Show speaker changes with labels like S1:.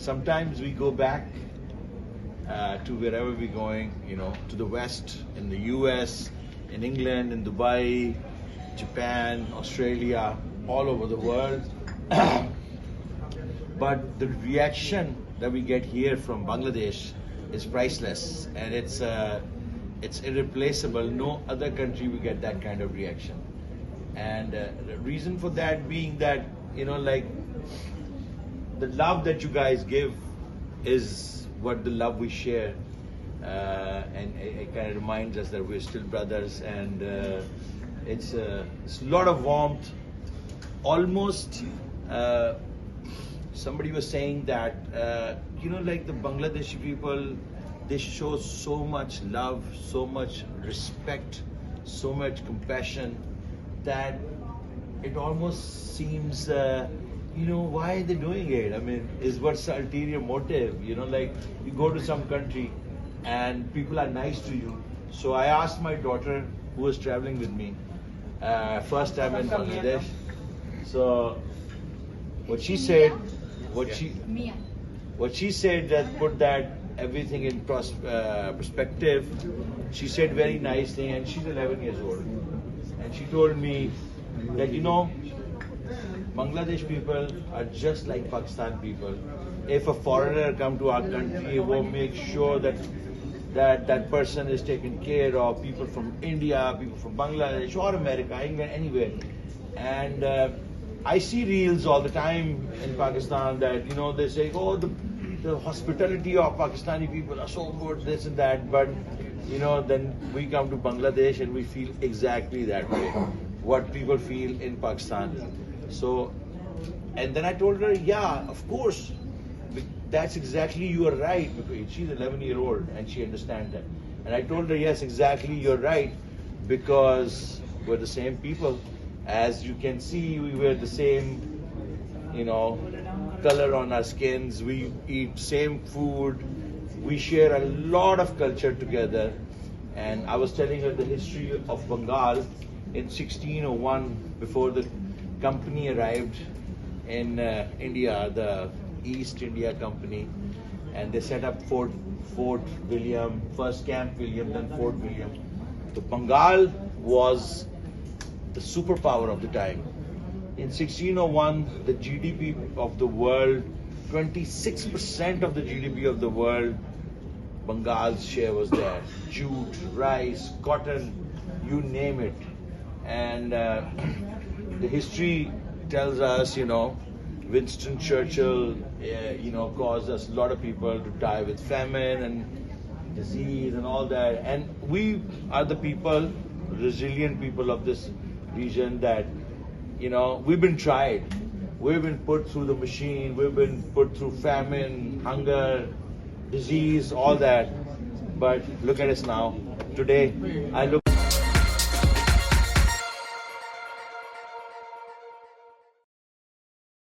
S1: sometimes we go back to wherever we're going, to the West, in the US, in England, in Dubai, Japan, Australia, all over the world. But the reaction that we get here from Bangladesh is priceless, and it's irreplaceable. No other country will get that kind of reaction. And the reason for that being that, like, the love that you guys give is what the love we share. And it kind of reminds us that we're still brothers, and it's a lot of warmth. Almost, somebody was saying that, like the Bangladeshi people, they show so much love, so much respect, so much compassion, that it almost seems, why are they doing it? I mean, what's the ulterior motive? Like, you go to some country and people are nice to you. So I asked my daughter, who was traveling with me, first time in Bangladesh. So what she said, that put that everything in perspective. She said very nice thing, and she's 11 years old. And she told me that, Bangladesh people are just like Pakistan people. If a foreigner come to our country, we'll make sure that person is taken care of. People from India, people from Bangladesh or America, England, anywhere. And I see reels all the time in Pakistan that, they say, oh, the hospitality of Pakistani people are so good, this and that. But, then we come to Bangladesh and we feel exactly that way, what people feel in Pakistan. So, and then I told her, yeah, of course, that's exactly, you are right, because she's 11-year-old and she understands that. And I told her, yes, exactly, you're right, because we're the same people. As you can see, we wear the same, color on our skins. We eat same food. We share a lot of culture together. And I was telling her the history of Bengal in 1601, before the company arrived in India, the East India Company, and they set up Fort William, first Camp William, then Fort William. So Bengal was the superpower of the time. In 1601, the GDP of the world, 26% of the GDP of the world, Bengal's share was there. Jute, rice, cotton, you name it. And the history tells us, Winston Churchill, caused us a lot of people to die with famine and disease and all that. And we are the people, resilient people of this region that, we've been tried. We've been put through the machine. We've been put through famine, hunger, disease, all that. But look at us now. Today, I look